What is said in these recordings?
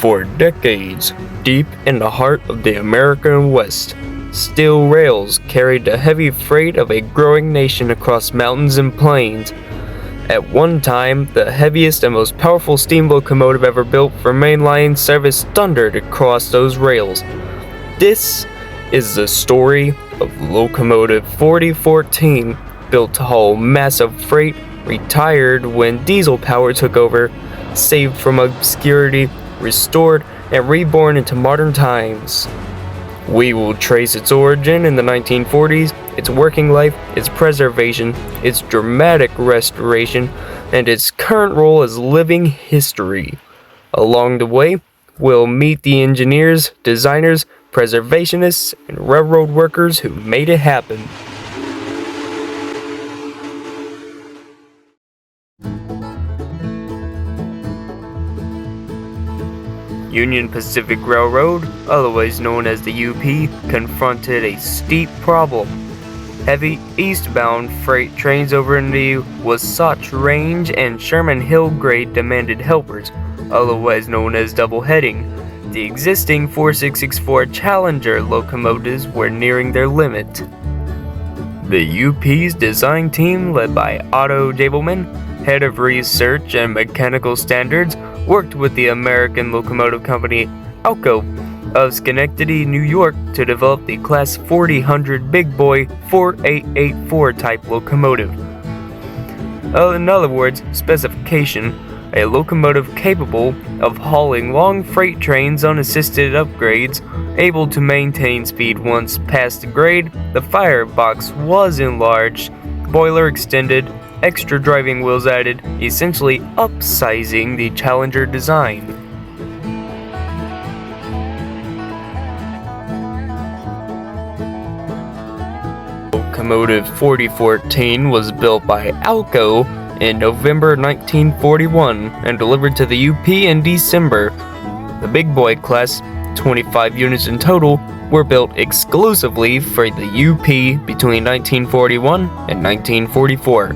For decades, deep in the heart of the American West, steel rails carried the heavy freight of a growing nation across mountains and plains. At one time, the heaviest and most powerful steam locomotive ever built for mainline service thundered across those rails. This is the story of Locomotive 4014, built to haul massive freight, retired when diesel power took over, saved from obscurity, restored, and reborn into modern times. We will trace its origin in the 1940s, its working life, its preservation, its dramatic restoration, and its current role as living history. Along the way, we'll meet the engineers, designers, preservationists, and railroad workers who made it happen. Union Pacific Railroad, otherwise known as the UP, confronted a steep problem. Heavy eastbound freight trains over in the Wasatch Range and Sherman Hill grade demanded helpers, otherwise known as double heading. The existing 4664 Challenger locomotives were nearing their limit. The UP's design team, led by Otto Gabelman, head of research and mechanical standards, worked with the American Locomotive Company, ALCO, of Schenectady, New York, to develop the Class 4000 Big Boy 4884 type locomotive. In other words, specification, a locomotive capable of hauling long freight trains unassisted upgrades, able to maintain speed once past the grade. The firebox was enlarged, boiler extended, extra driving wheels added, essentially upsizing the Challenger design. Locomotive 4014 was built by ALCO in November 1941 and delivered to the UP in December. The Big Boy class, 25 units in total, were built exclusively for the UP between 1941 and 1944.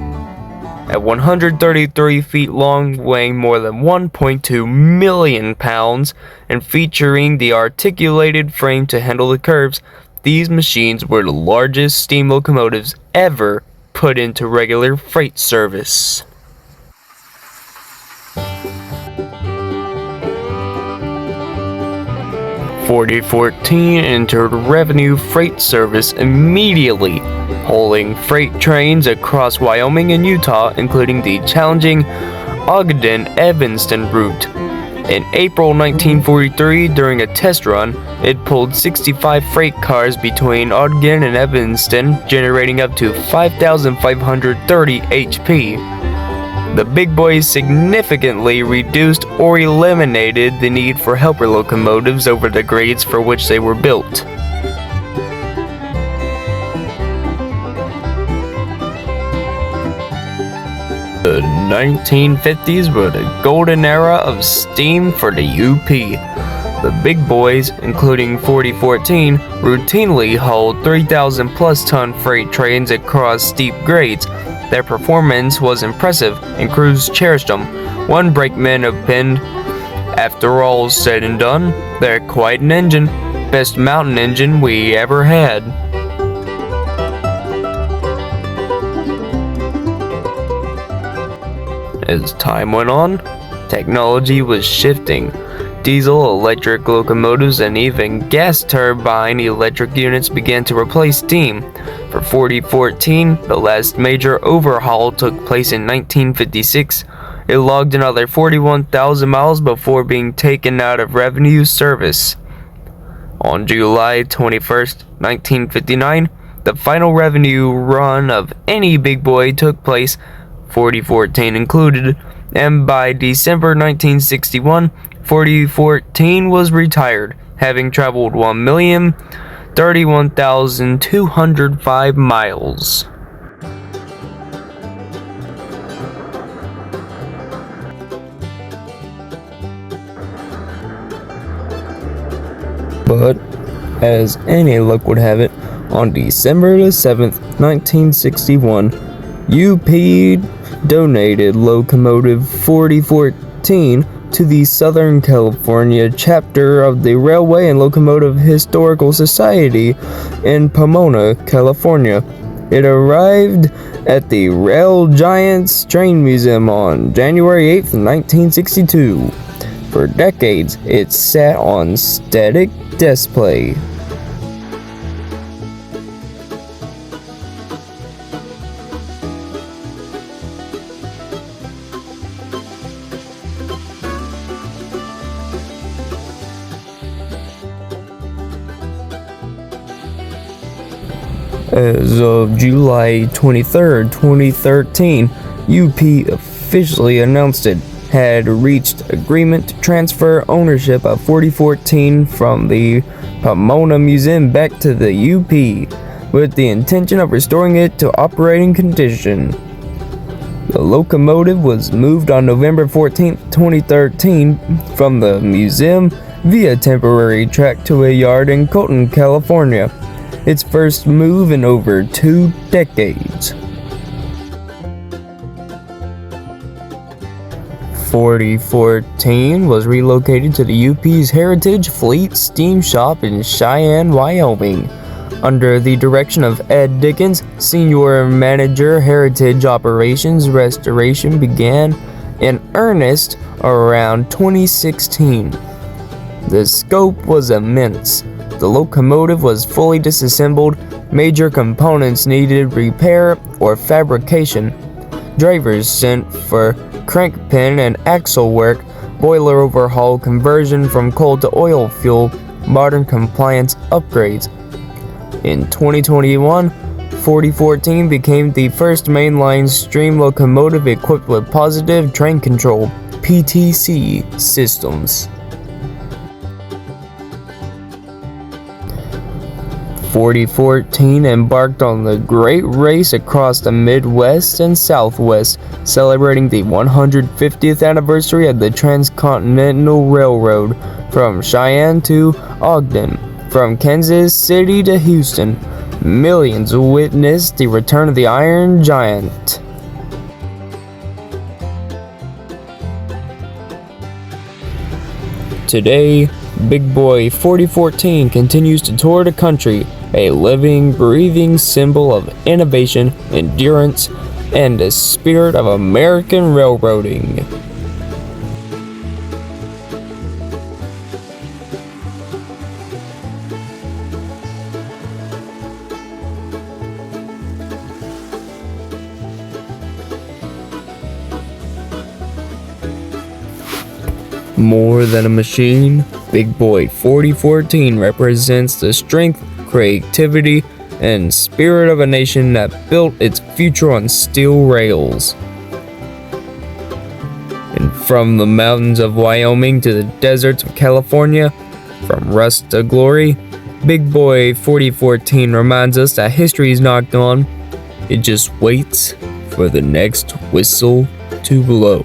At 133 feet long, weighing more than 1.2 million pounds, and featuring the articulated frame to handle the curves, these machines were the largest steam locomotives ever put into regular freight service. "4014 entered revenue freight service immediately, hauling freight trains across Wyoming and Utah, including the challenging Ogden-Evanston route. In April 1943, during a test run, it pulled 65 freight cars between Ogden and Evanston, generating up to 5,530 HP. The Big Boys significantly reduced or eliminated the need for helper locomotives over the grades for which they were built. The 1950s were the golden era of steam for the UP. The Big Boys, including 4014, routinely hauled 3,000 plus ton freight trains across steep grades. Their performance was impressive, and crews cherished them. One brakeman opined, "After all said and done, they're quite an engine. Best mountain engine we ever had." As time went on, technology was shifting. Diesel, electric locomotives, and even gas turbine electric units began to replace steam. For 4014, the last major overhaul took place in 1956. It logged another 41,000 miles before being taken out of revenue service. On July 21st, 1959, the final revenue run of any Big Boy took place, 4014 included, and by December 1961, 4014 was retired, having traveled 1,031,205 miles. But, as any luck would have it, on December the 7th, 1961, UP donated locomotive 4014 to the Southern California chapter of the Railway and Locomotive Historical Society in Pomona, California. It arrived at the Rail Giants Train Museum on January 8, 1962. For decades, it sat on static display. As of July 23, 2013, UP officially announced it had reached agreement to transfer ownership of 4014 from the Pomona Museum back to the UP, with the intention of restoring it to operating condition. The locomotive was moved on November 14, 2013 from the museum via temporary track to a yard in Colton, California. Its first move in over 2 decades. 4014 was relocated to the UP's Heritage Fleet Steam Shop in Cheyenne, Wyoming. Under the direction of Ed Dickens, Senior Manager, Heritage Operations Restoration began in earnest around 2016. The scope was immense. The locomotive was fully disassembled, major components needed repair or fabrication, drivers sent for crank pin and axle work, boiler overhaul, conversion from coal to oil fuel, modern compliance upgrades. In 2021, 4014 became the first mainline steam locomotive equipped with Positive Train Control (PTC) systems. 4014 embarked on the Great Race across the Midwest and Southwest, celebrating the 150th anniversary of the Transcontinental Railroad from Cheyenne to Ogden, from Kansas City to Houston. Millions witnessed the return of the Iron Giant. Today, Big Boy 4014 continues to tour the country, a living, breathing symbol of innovation, endurance, and the spirit of American railroading. More than a machine, Big Boy 4014 represents the strength, creativity, and spirit of a nation that built its future on steel rails. And from the mountains of Wyoming to the deserts of California, from rust to glory, Big Boy 4014 reminds us that history is not gone. It just waits for the next whistle to blow.